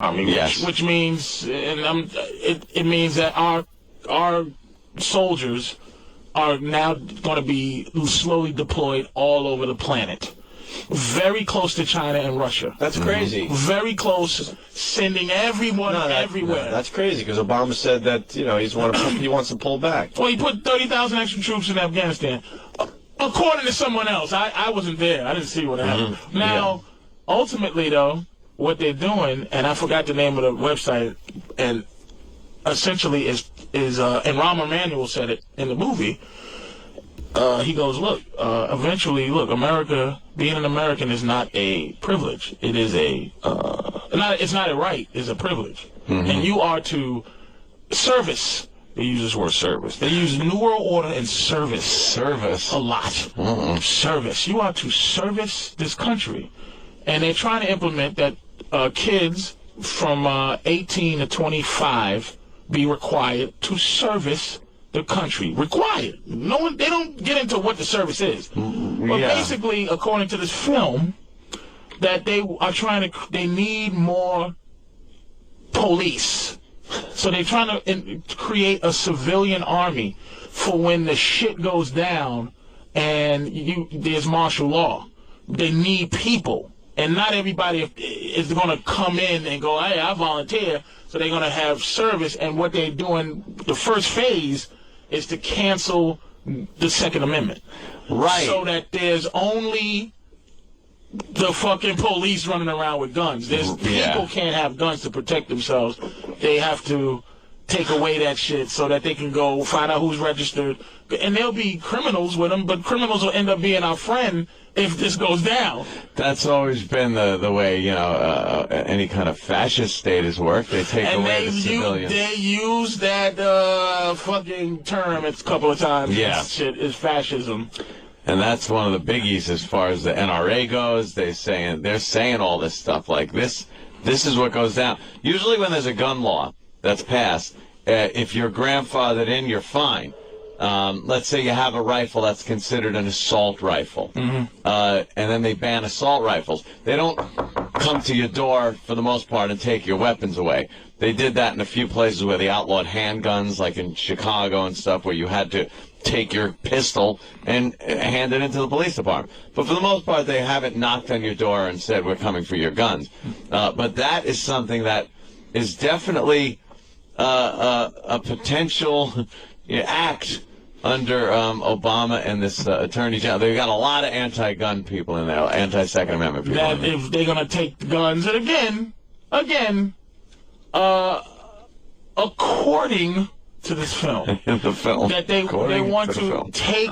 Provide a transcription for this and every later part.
Army, which means, it means that our soldiers are now going to be slowly deployed all over the planet. Very close to China and Russia. That's crazy. Very close, sending everyone everywhere. No, that's crazy because Obama said that he wants to pull back. Well, he put 30,000 extra troops in Afghanistan. According to someone else, I wasn't there. I didn't see what happened. Now, ultimately, though, what they're doing, and I forgot the name of the website, and essentially is and Rahm Emanuel said it in the movie. He goes, eventually, America, being an American is not a privilege. It is it's not a right, it's a privilege. And you are to service. They use this word service. They use New World Order and service. Service. A lot. Service. You are to service this country. And they're trying to implement that kids from 18 to 25 be required to service the country. Required. They don't get into what the service is. But basically, according to this film, that they need more police. So they're trying to create a civilian army for when the shit goes down and there's martial law. They need people. And not everybody is going to come in and go, hey, I volunteer. So they're going to have service. And what they're doing, the first phase, is to cancel the Second Amendment. Right. So that there's only the fucking police running around with guns. People can't have guns to protect themselves. They have to take away that shit so that they can go find out who's registered. And there'll be criminals with them, but criminals will end up being our friend if this goes down. That's always been the way, any kind of fascist state has worked. They take away the civilians. They use that fucking term a couple of times. Yeah. This shit is fascism. And that's one of the biggies as far as the NRA goes. They're saying all this stuff like this. This is what goes down. Usually when there's a gun law that's passed, if you're grandfathered in, you're fine. Let's say you have a rifle that's considered an assault rifle, and then they ban assault rifles. They don't come to your door for the most part and take your weapons away. They did that in a few places where they outlawed handguns, like in Chicago and stuff, where you had to take your pistol and hand it into the police department. But for the most part, they haven't knocked on your door and said, we're coming for your guns. But that is something that is definitely a potential act under Obama and this attorney general. They've got a lot of anti-gun people in there, anti-Second Amendment people. That if they're going to take the guns, and again, according to this film, that they want to take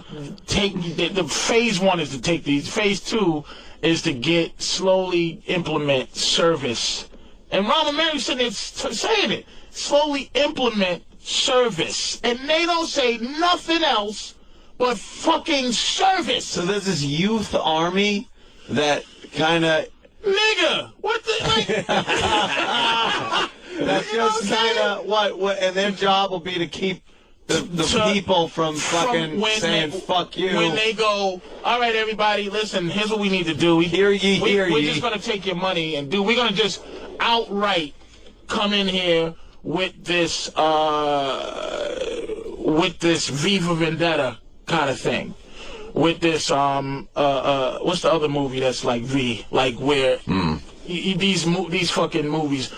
the phase one is to take these. Phase two is to slowly implement service. And Rahm Emanuel sitting there saying it. Slowly implement service. And they don't say nothing else but fucking service. So there's this youth army that kind of... Nigga! What the... That's just kind of what... And their job will be to keep the people from fucking saying fuck you. When they go, all right, everybody, listen, here's what we need to do. We're just going to take your money and we're going to just outright come in here with this Viva Vendetta kind of thing, with this what's the other movie that's like V, like where these fucking movies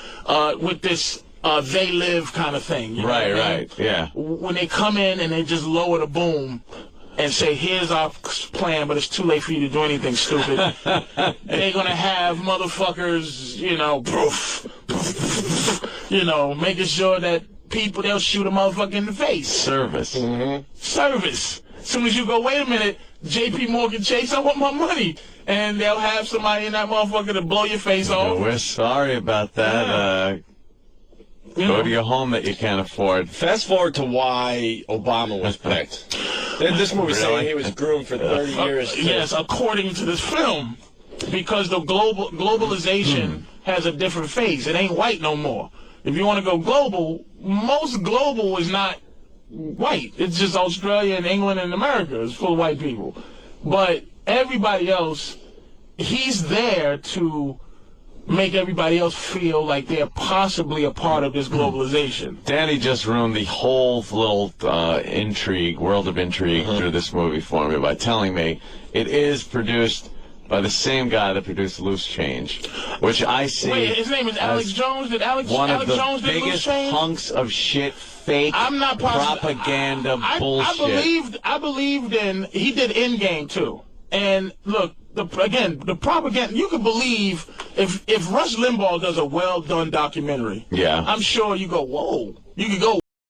with this They Live kind of thing. You know what I mean? Right, yeah. When they come in and they just lower the boom and say, here's our plan, but it's too late for you to do anything stupid. They're going to have motherfuckers, making sure that they'll shoot a motherfucker in the face. Service. Service. As soon as you go, wait a minute, JP Morgan Chase, I want my money. And they'll have somebody in that motherfucker to blow your face off. We're sorry about that. Go to your home that you can't afford. Fast forward to why Obama was picked. This movie saying he was groomed for 30 years. Yes, according to this film. Because the globalization has a different face. It ain't white no more. If you want to go global, most global is not white. It's just Australia and England and America is full of white people. But everybody else, he's there to make everybody else feel like they're possibly a part of this globalization. Danny just ruined the whole little world of intrigue through this movie for me by telling me it is produced by the same guy that produced Loose Change, which I see. Wait, his name is Alex Jones. Did Alex one Alex of the Jones did Loose biggest Change? hunks of shit, fake I'm not positive. propaganda bullshit. I believed in. He did Endgame too. And look, the propaganda. You can believe if Rush Limbaugh does a well done documentary. Yeah. I'm sure you go, whoa. You could go,